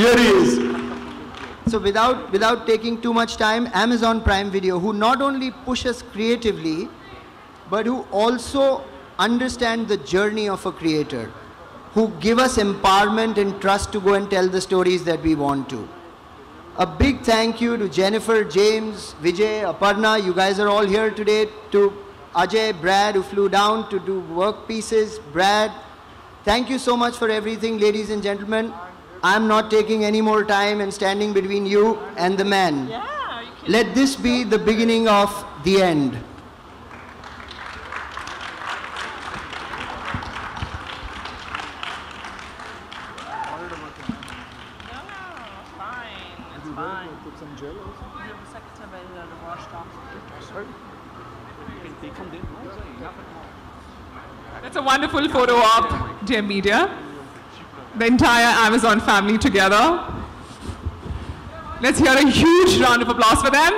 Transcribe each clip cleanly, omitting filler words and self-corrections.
Here he is. So without taking too much time, Amazon Prime Video, who not only push us creatively, but who also understand the journey of a creator, who give us empowerment and trust to go and tell the stories that we want to. A big thank you to Jennifer, James, Vijay, Aparna. You guys are all here today. To Ajay, Brad, who flew down to do work pieces. Brad, thank you so much for everything, ladies and gentlemen. I'm not taking any more time and standing between you and the man. Yeah, let this be the beginning of the end. That's a wonderful photo op, dear media. The entire Amazon family together. Let's hear a huge round of applause for them.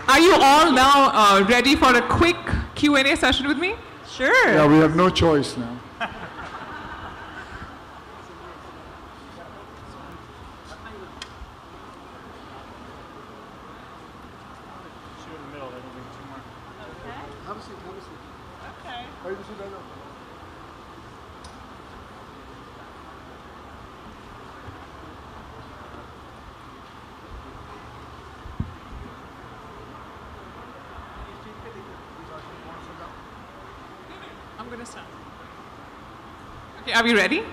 Are you all now ready for a quick Q&A session with me? Sure. Yeah, we have no choice now. I'm going to start. Okay, are we ready?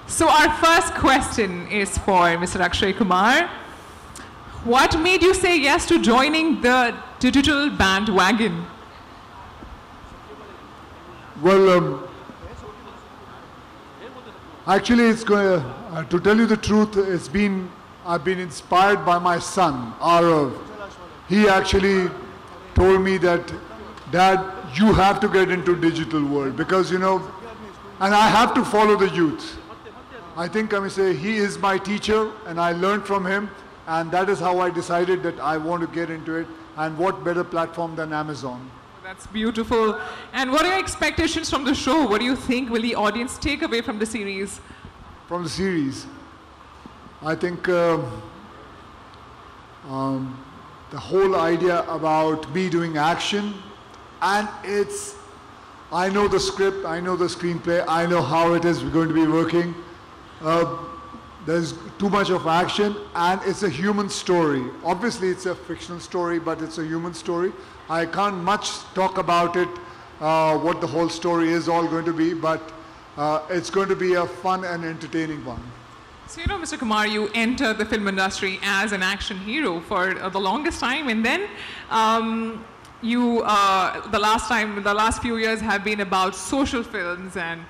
So our first question is for Mr. Akshay Kumar. What made you say yes to joining the digital bandwagon? Well, actually, it's going to tell you the truth. I've been inspired by my son, Arav. He actually told me that, Dad, you have to get into digital world because, you know, and I have to follow the youth. I think I may say he is my teacher and I learned from him, and that is how I decided that I want to get into it. And what better platform than Amazon? That's beautiful. And what are your expectations from the show? What do you think will the audience take away from the series? From the series, I think the whole idea about me doing action, and I know the script, I know the screenplay, I know how it is going to be working. There's too much of action, and it's a human story. Obviously, it's a fictional story, but it's a human story. I can't much talk about it, what the whole story is all going to be, but it's going to be a fun and entertaining one. So, you know, Mr. Kumar, you entered the film industry as an action hero for the longest time, and then the last few years have been about social films and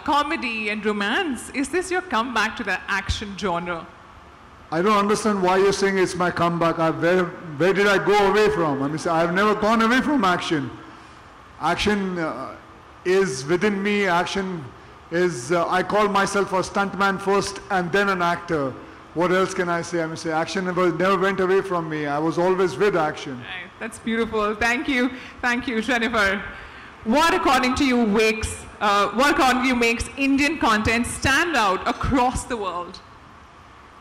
comedy and romance. Is this your comeback to the action genre? I don't understand why you're saying it's my comeback. Where did I go away from? I mean, I've never gone away from action. Action is within me. Action is, I call myself a stuntman first and then an actor. What else can I say? I mean, action never went away from me. I was always with action. Right. That's beautiful. Thank you, Jennifer. What according to you makes Indian content stand out across the world?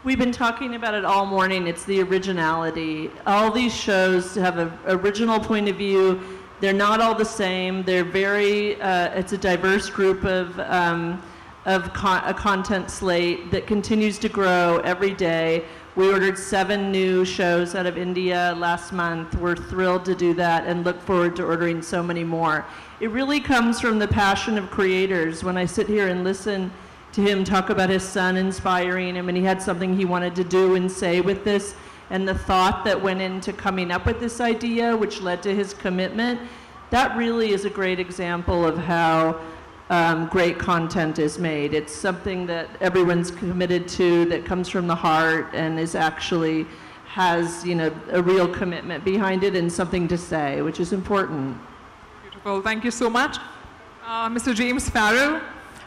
We've been talking about it all morning. It's the originality. All these shows have an original point of view. They're not all the same. They're very, it's a diverse group of a content slate that continues to grow every day. We ordered 7 new shows out of India last month. We're thrilled to do that and look forward to ordering so many more. It really comes from the passion of creators. When I sit here and listen to him talk about his son inspiring him, and he had something he wanted to do and say with this, and the thought that went into coming up with this idea, which led to his commitment, that really is a great example of how great content is made. It's something that everyone's committed to, that comes from the heart, and is actually has, you know, a real commitment behind it and something to say, which is important. Beautiful. Thank you so much. Mr. James Farrell,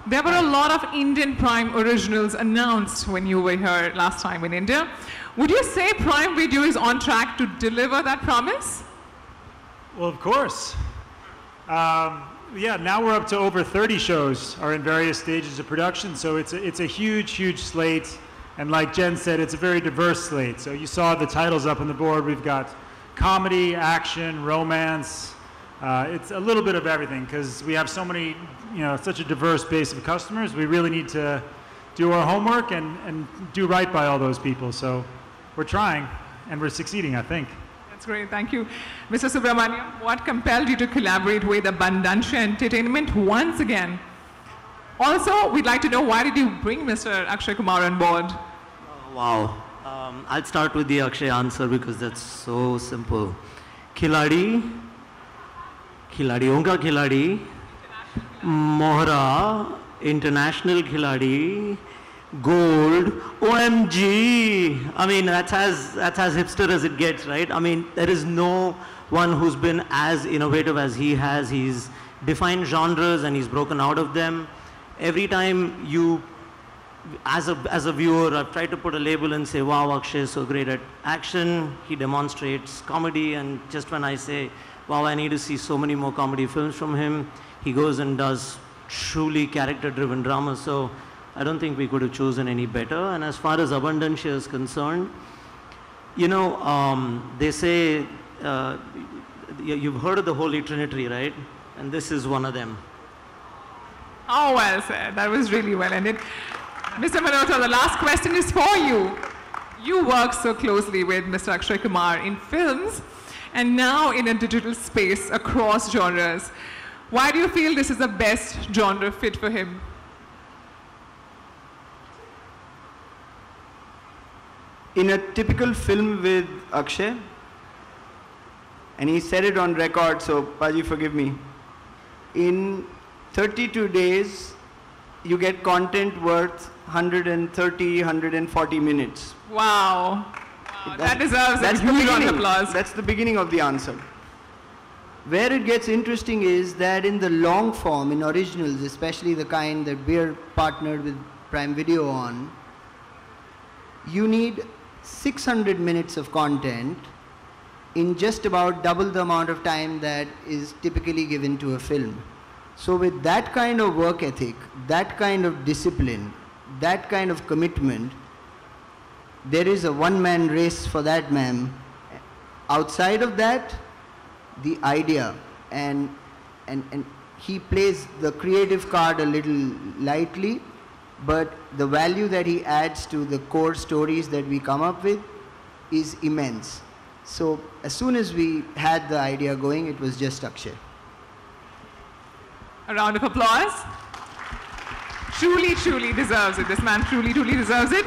there were a lot of Indian Prime originals announced when you were here last time in India. Would you say Prime Video is on track to deliver that promise? Well, of course. Yeah, now we're up to over 30 shows are in various stages of production, so it's a huge, huge slate. And like Jen said, it's a very diverse slate. So you saw the titles up on the board. We've got comedy, action, romance. It's a little bit of everything because we have so many, such a diverse base of customers. We really need to do our homework and do right by all those people. So we're trying, and we're succeeding, I think. That's great, thank you. Mr. Subramaniam, what compelled you to collaborate with Abundancia Entertainment once again? Also, we'd like to know, why did you bring Mr. Akshay Kumar on board? Wow. I'll start with the Akshay answer because that's so simple. Khiladi, Khiladiyon ka Khiladi, Mohra, International Khiladi, Gold, OMG. I mean, that's as hipster as it gets, right? I mean, there is no one who's been as innovative as he has. He's defined genres and he's broken out of them. Every time you, as a viewer, I've tried to put a label and say, wow, Akshay is so great at action. He demonstrates comedy, and just when I say, wow, I need to see so many more comedy films from him, he goes and does truly character-driven drama. So I don't think we could have chosen any better. And as far as Abundancia is concerned, they say, you've heard of the Holy Trinity, right? And this is one of them. Oh, well said. That was really well ended. Mr. Malhotra, the last question is for you. You work so closely with Mr. Akshay Kumar in films and now in a digital space across genres. Why do you feel this is the best genre fit for him? In a typical film with Akshay, and he said it on record, so Paji, forgive me, in 32 days, you get content worth 130, 140 minutes. Wow. That deserves a huge round of applause. That's the beginning of the answer. Where it gets interesting is that in the long form, in originals, especially the kind that we're partnered with Prime Video on, you need 600 minutes of content in just about double the amount of time that is typically given to a film. So with that kind of work ethic, that kind of discipline, that kind of commitment, there is a one-man race for that, ma'am. Outside of that, the idea, and he plays the creative card a little lightly, but the value that he adds to the core stories that we come up with is immense. So as soon as we had the idea going, it was just Akshay. A round of applause. Truly, truly deserves it. This man truly, truly deserves it.